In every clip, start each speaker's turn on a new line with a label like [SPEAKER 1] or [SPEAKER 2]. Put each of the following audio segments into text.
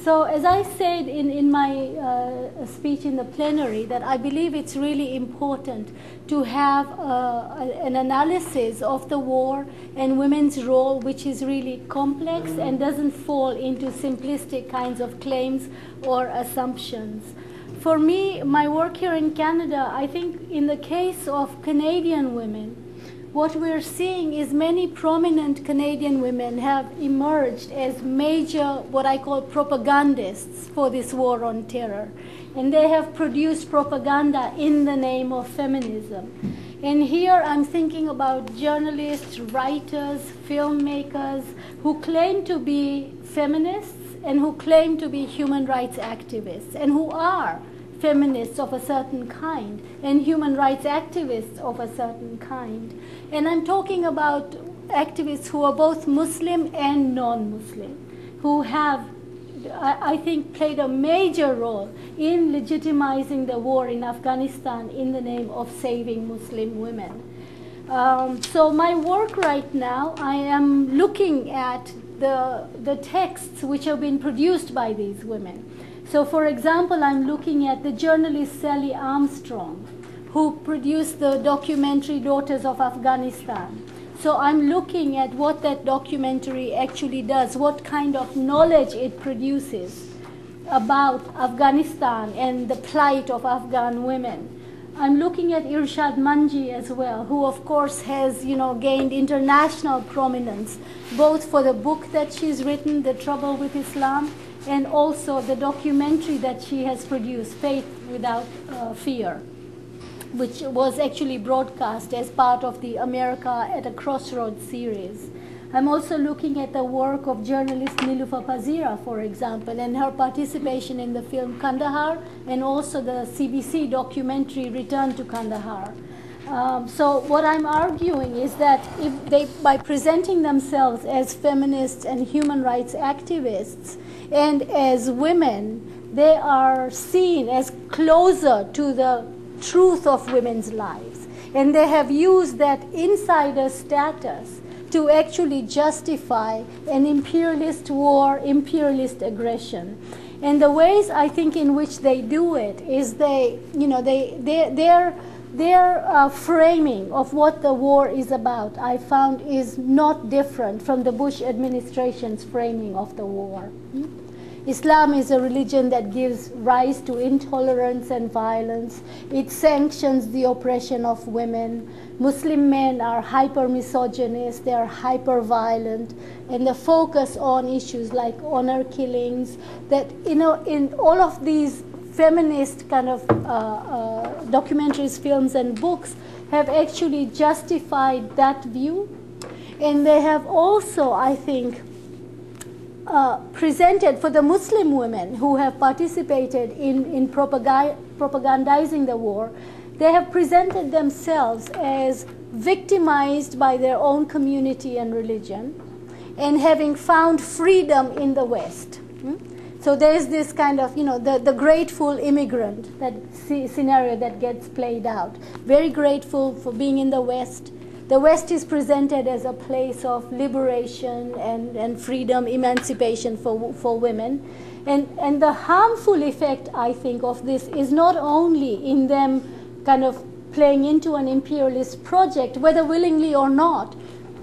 [SPEAKER 1] So as I said in my speech in the plenary, that I believe it's really important to have an analysis of the war and women's role, which is really complex and doesn't fall into simplistic kinds of claims or assumptions. For me, my work here in Canada, I think in the case of Canadian women, what we're seeing is many prominent Canadian women have emerged as major, what I call propagandists for this war on terror. And they have produced propaganda in the name of feminism. And here I'm thinking about journalists, writers, filmmakers who claim to be feminists and who claim to be human rights activists and who are feminists of a certain kind and human rights activists of a certain kind. And I'm talking about activists who are both Muslim and non-Muslim, who have, I think, played a major role in legitimizing the war in Afghanistan in the name of saving Muslim women. So my work right now, I am looking at the texts which have been produced by these women. So for example, I'm looking at the journalist Sally Armstrong, who produced the documentary Daughters of Afghanistan. So I'm looking at what that documentary actually does, what kind of knowledge it produces about Afghanistan and the plight of Afghan women. I'm looking at Irshad Manji as well, who of course has, gained international prominence, both for the book that she's written, The Trouble with Islam, and also the documentary that she has produced, Faith Without Fear, which was actually broadcast as part of the America at a Crossroads series. I'm also looking at the work of journalist Niloufar Pazira, for example, and her participation in the film Kandahar, and also the CBC documentary Return to Kandahar. So what I'm arguing is that if they, by presenting themselves as feminists and human rights activists and as women, they are seen as closer to the truth of women's lives. And they have used that insider status to actually justify an imperialist war, imperialist aggression. And the ways I think in which they do it is their framing of what the war is about, I found, is not different from the Bush administration's framing of the war. Islam is a religion that gives rise to intolerance and violence. It sanctions the oppression of women. Muslim men are hyper-misogynist, they are hyper-violent, and the focus on issues like honor killings, that, in all of these feminist kind of documentaries, films, and books have actually justified that view. And they have also, I think, presented for the Muslim women who have participated in propagandizing the war, they have presented themselves as victimized by their own community and religion and having found freedom in the West. So there's this kind of, the grateful immigrant, that scenario that gets played out. Very grateful for being in the West. The West is presented as a place of liberation and freedom, emancipation for women. And the harmful effect, I think, of this is not only in them kind of playing into an imperialist project, whether willingly or not,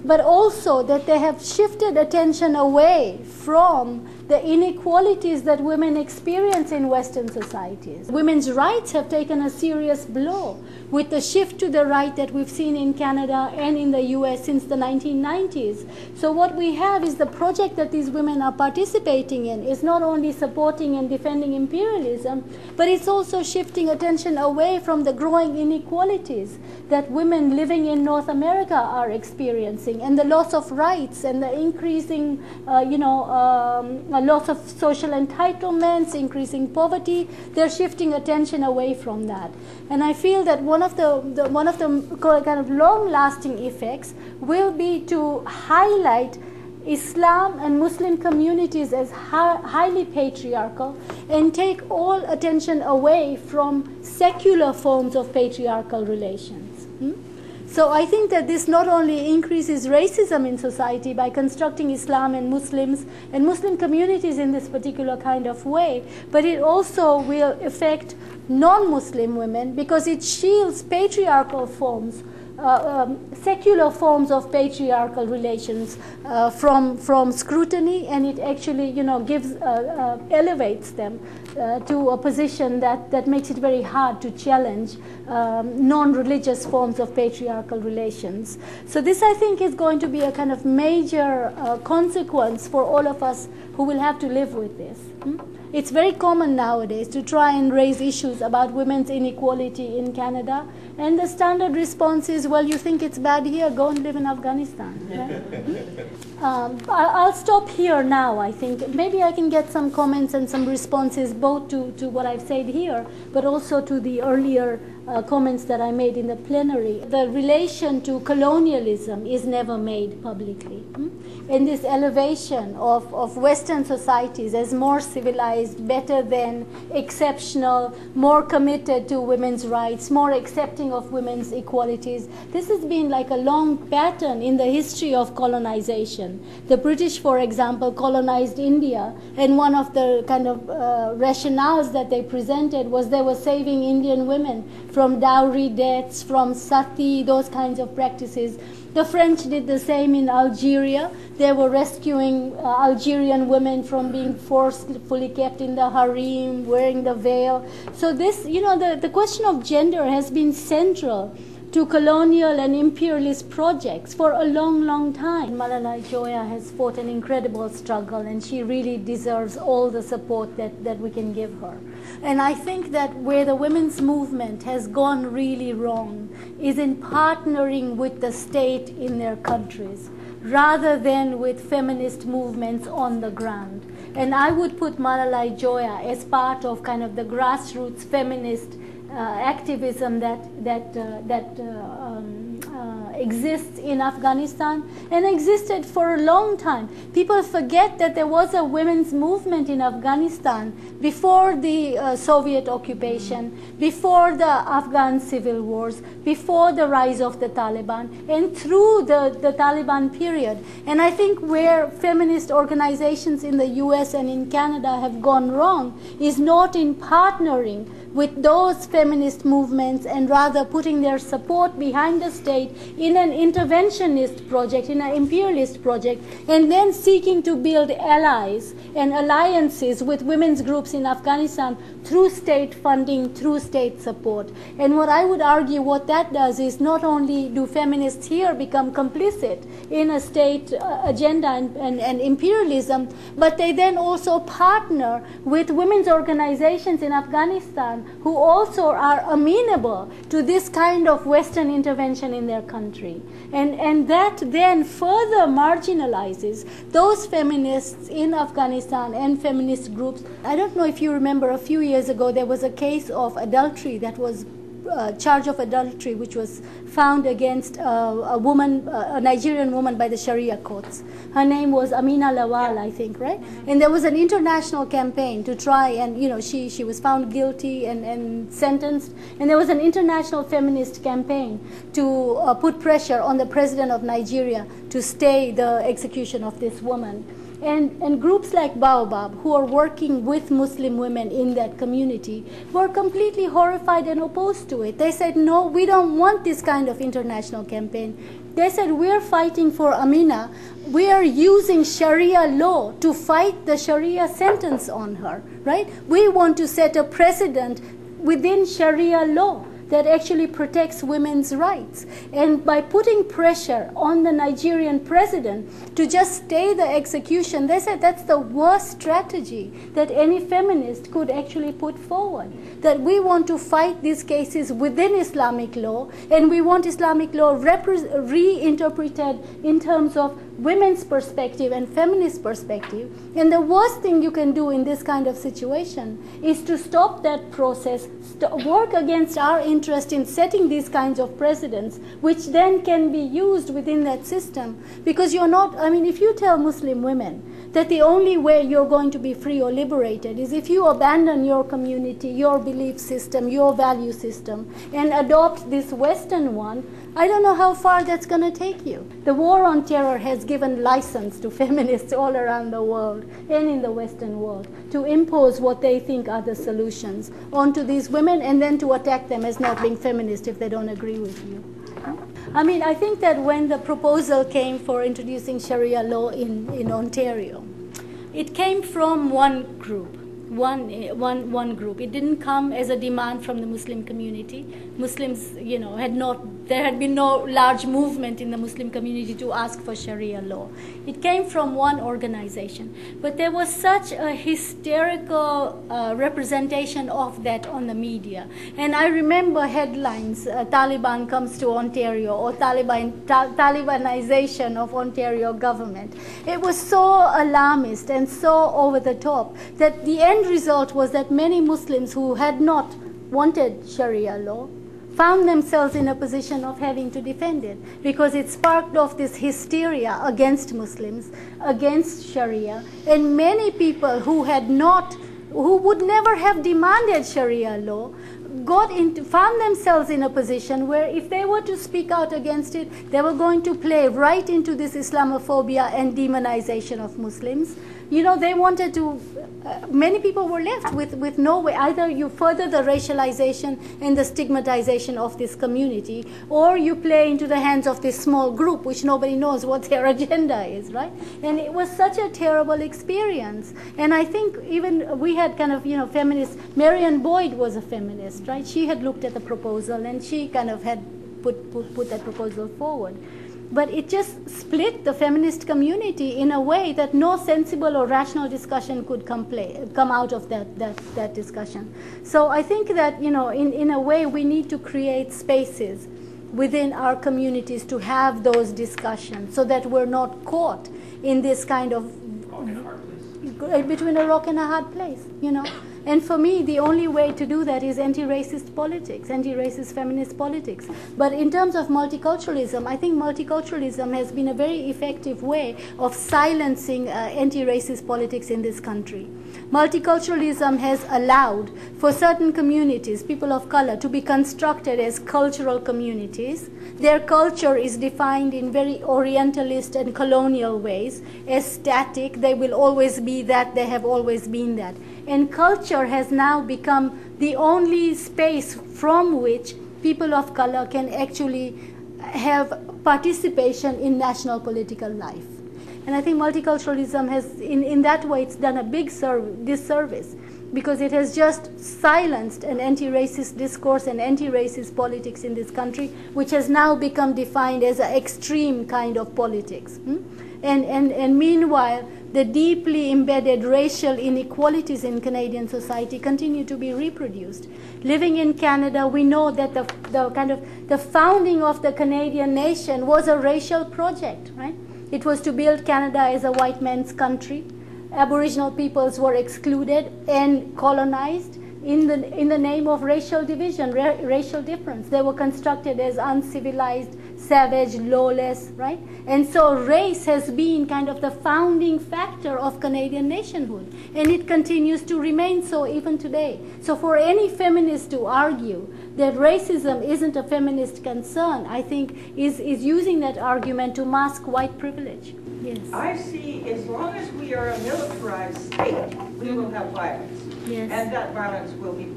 [SPEAKER 1] but also that they have shifted attention away from the inequalities that women experience in Western societies. Women's rights have taken a serious blow with the shift to the right that we've seen in Canada and in the US since the 1990s. So what we have is the project that these women are participating in is not only supporting and defending imperialism, but it's also shifting attention away from the growing inequalities that women living in North America are experiencing, and the loss of rights and the increasing, loss of social entitlements, increasing poverty. They're shifting attention away from that. And I feel that one of the kind of long-lasting effects will be to highlight Islam and Muslim communities as highly patriarchal and take all attention away from secular forms of patriarchal relations. So I think that this not only increases racism in society by constructing Islam and Muslims and Muslim communities in this particular kind of way, but it also will affect non-Muslim women because it shields patriarchal forms, secular forms of patriarchal relations from scrutiny, and it actually, gives elevates them to a position that makes it very hard to challenge non-religious forms of patriarchal relations. So this, I think, is going to be a kind of major consequence for all of us who will have to live with this. It's very common nowadays to try and raise issues about women's inequality in Canada, and the standard response is, well, you think it's bad here, go and live in Afghanistan. Right? I'll stop here now, I think. Maybe I can get some comments and some responses both to what I've said here, but also to the earlier comments that I made in the plenary. The relation to colonialism is never made publicly. And this elevation of Western societies as more civilized, better than, exceptional, more committed to women's rights, more accepting of women's equalities, this has been like a long pattern in the history of colonization. The British, for example, colonized India, and one of the kind of rationales that they presented was they were saving Indian women from dowry deaths, from sati, those kinds of practices. The French did the same in Algeria. They were rescuing Algerian women from being forcefully kept in the harem, wearing the veil. So this, the question of gender has been central to colonial and imperialist projects for a long, long time. Malalai Joya has fought an incredible struggle, and she really deserves all the support that we can give her. And I think that where the women's movement has gone really wrong is in partnering with the state in their countries, rather than with feminist movements on the ground. And I would put Malalai Joya as part of kind of the grassroots feminist activism that exists in Afghanistan and existed for a long time. People forget that there was a women's movement in Afghanistan before the Soviet occupation, before the Afghan civil wars, before the rise of the Taliban, and through the Taliban period. And I think where feminist organizations in the US and in Canada have gone wrong is not in partnering with those feminist movements and rather putting their support behind the state in an interventionist project, in an imperialist project, and then seeking to build allies and alliances with women's groups in Afghanistan through state funding, through state support. And what I would argue what that does is not only do feminists here become complicit in a state agenda and imperialism, but they then also partner with women's organizations in Afghanistan who also are amenable to this kind of Western intervention in their country. And that then further marginalizes those feminists in Afghanistan and feminist groups. I don't know if you remember, a few years ago there was a case of adultery that was charge of adultery which was found against a woman, a Nigerian woman, by the Sharia courts. Her name was Amina Lawal, I think, right? And there was an international campaign to try and, she was found guilty and sentenced. And there was an international feminist campaign to put pressure on the president of Nigeria to stay the execution of this woman. And groups like Baobab, who are working with Muslim women in that community, were completely horrified and opposed to it. They said, no, we don't want this kind of international campaign. They said, we're fighting for Amina. We are using Sharia law to fight the Sharia sentence on her, right? We want to set a precedent within Sharia law that actually protects women's rights. And by putting pressure on the Nigerian president to just stay the execution, they said that's the worst strategy that any feminist could actually put forward. That we want to fight these cases within Islamic law, and we want Islamic law reinterpreted in terms of women's perspective and feminist perspective. And the worst thing you can do in this kind of situation is to stop that process, work against our interest in setting these kinds of precedents, which then can be used within that system. Because you're not, if you tell Muslim women that the only way you're going to be free or liberated is if you abandon your community, your belief system, your value system, and adopt this Western one, I don't know how far that's going to take you. The war on terror has given license to feminists all around the world and in the Western world to impose what they think are the solutions onto these women and then to attack them as not being feminist if they don't agree with you. I mean, I think that when the proposal came for introducing Sharia law in Ontario, it came from one group. One group. It didn't come as a demand from the Muslim community. Muslims, there had been no large movement in the Muslim community to ask for Sharia law. It came from one organization. But there was such a hysterical representation of that on the media. And I remember headlines, Taliban comes to Ontario, or Talibanization of Ontario government. It was so alarmist and so over the top that the end result was that many Muslims who had not wanted Sharia law found themselves in a position of having to defend it because it sparked off this hysteria against Muslims, against Sharia, and many people who would never have demanded Sharia law found themselves in a position where if they were to speak out against it, they were going to play right into this Islamophobia and demonization of Muslims. They wanted to, many people were left with no way. Either you further the racialization and the stigmatization of this community, or you play into the hands of this small group, which nobody knows what their agenda is, right? And it was such a terrible experience. And I think even we had kind of, feminists, Marian Boyd was a feminist, right? She had looked at the proposal and she kind of had put that proposal forward. But it just split the feminist community in a way that no sensible or rational discussion could come out of that discussion. So I think that, in a way we need to create spaces within our communities to have those discussions so that we're not caught in this kind of between a rock and a hard place, And for me, the only way to do that is anti-racist politics, anti-racist feminist politics. But in terms of multiculturalism, I think multiculturalism has been a very effective way of silencing anti-racist politics in this country. Multiculturalism has allowed for certain communities, people of color, to be constructed as cultural communities. Their culture is defined in very orientalist and colonial ways, as static. They will always be that, they have always been that. And culture has now become the only space from which people of color can actually have participation in national political life. And I think multiculturalism has, in that way, it's done a big disservice because it has just silenced an anti-racist discourse and anti-racist politics in this country, which has now become defined as an extreme kind of politics. And meanwhile, the deeply embedded racial inequalities in Canadian society continue to be reproduced. Living in Canada, we know that the founding of the Canadian nation was a racial project, right? It was to build Canada as a white man's country. Aboriginal peoples were excluded and colonized in the name of racial division, racial difference. They were constructed as uncivilized, savage, lawless, right? And so race has been kind of the founding factor of Canadian nationhood, and it continues to remain so even today. So for any feminist to argue that racism isn't a feminist concern, I think is using that argument to mask white privilege. Yes.
[SPEAKER 2] I see, as long as we are a militarized state, we will have violence.
[SPEAKER 1] Yes.
[SPEAKER 2] And that violence will be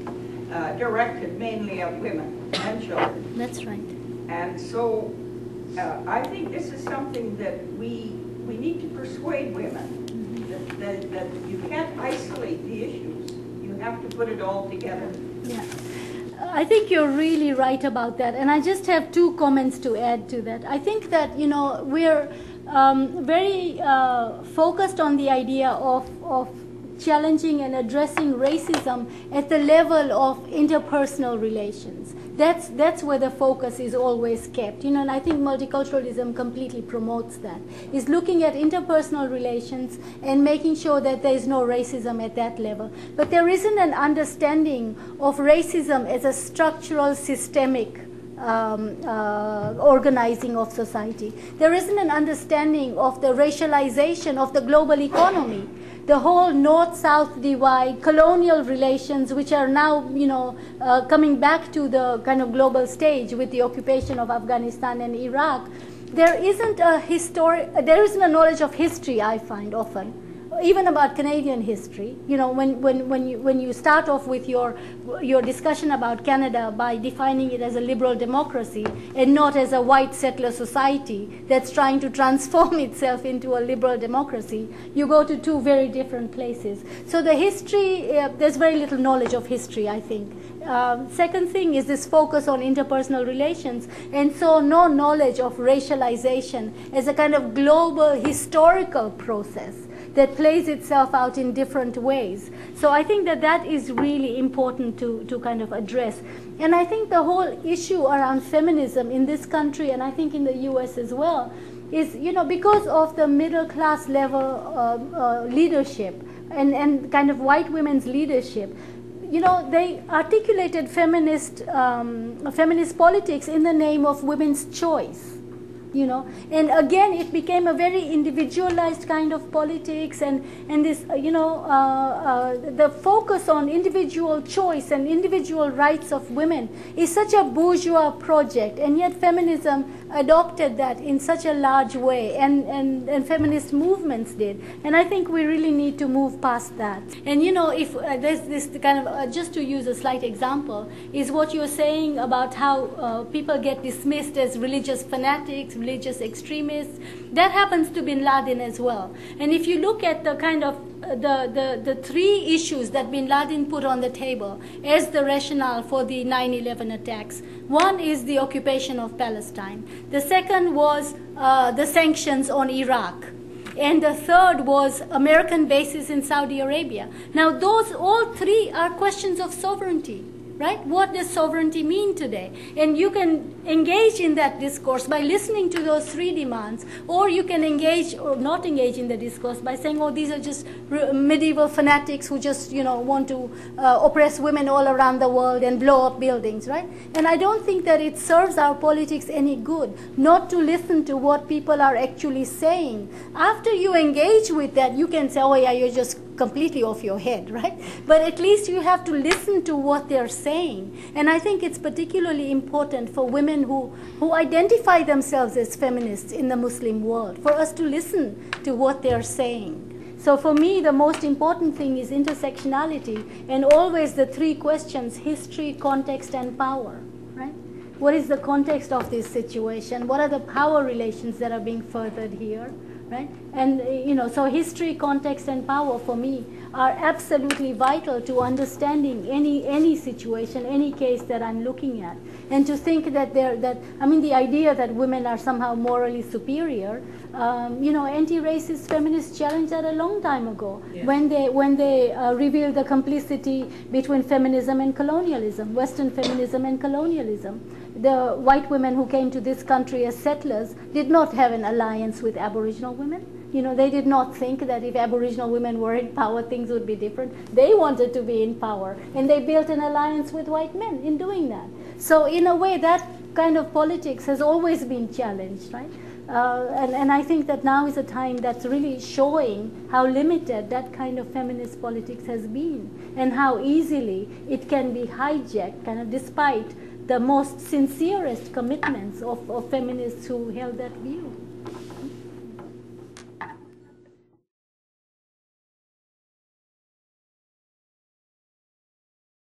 [SPEAKER 2] directed mainly at women and children.
[SPEAKER 1] That's right.
[SPEAKER 2] And so I think this is something that we need to persuade women that you can't isolate the issues. You have to put it all together.
[SPEAKER 1] Yeah. I think you're really right about that. And I just have two comments to add to that. I think that, we're very focused on the idea of challenging and addressing racism at the level of interpersonal relations. That's where the focus is always kept, and I think multiculturalism completely promotes that. Is looking at interpersonal relations and making sure that there is no racism at that level. But there isn't an understanding of racism as a structural, systemic organizing of society. There isn't an understanding of the racialization of the global economy. the whole North-South divide, colonial relations, which are now, coming back to the kind of global stage with the occupation of Afghanistan and Iraq, there isn't a knowledge of history, I find often, even about Canadian history. When you start off with your discussion about Canada by defining it as a liberal democracy and not as a white settler society that's trying to transform itself into a liberal democracy, you go to two very different places. So the history, there's very little knowledge of history, I think. Second thing is this focus on interpersonal relations, and so no knowledge of racialization as a kind of global historical process that plays itself out in different ways. So I think that is really important to kind of address. And I think the whole issue around feminism in this country, and I think in the US as well, is, because of the middle class level leadership and kind of white women's leadership, they articulated feminist politics in the name of women's choice. And again, it became a very individualized kind of politics, and this, the focus on individual choice and individual rights of women is such a bourgeois project, and yet feminism adopted that in such a large way, and feminist movements did. And I think we really need to move past that. And if there's this kind of, just to use a slight example, is what you're saying about how people get dismissed as religious fanatics, religious extremists. That happens to bin Laden as well. And if you look at the kind of the three issues that bin Laden put on the table as the rationale for the 9/11 attacks, one is the occupation of Palestine. The second was the sanctions on Iraq. And the third was American bases in Saudi Arabia. Now, those all three are questions of sovereignty. Right? What does sovereignty mean today? And you can engage in that discourse by listening to those three demands, or you can engage or not engage in the discourse by saying, oh, these are just medieval fanatics who just, want to oppress women all around the world and blow up buildings, right? And I don't think that it serves our politics any good not to listen to what people are actually saying. After you engage with that, you can say, oh yeah, you're just completely off your head, right? But at least you have to listen to what they're saying. And I think it's particularly important for women who identify themselves as feminists in the Muslim world, for us to listen to what they're saying. So for me, the most important thing is intersectionality, and always the three questions: history, context, and power, right? What is the context of this situation? What are the power relations that are being furthered here? Right? And so history, context, and power for me are absolutely vital to understanding any situation, any case that I'm looking at. And to think that the idea that women are somehow morally superior, anti-racist feminists challenged that a long time ago, yes, when they revealed the complicity between feminism and colonialism, Western feminism and colonialism. The white women who came to this country as settlers did not have an alliance with Aboriginal women. They did not think that if Aboriginal women were in power, things would be different. They wanted to be in power, and they built an alliance with white men in doing that. So in a way, that kind of politics has always been challenged, right? And I think that now is a time that's really showing how limited that kind of feminist politics has been, and how easily it can be hijacked, kind of despite the most sincerest commitments of feminists who held that view.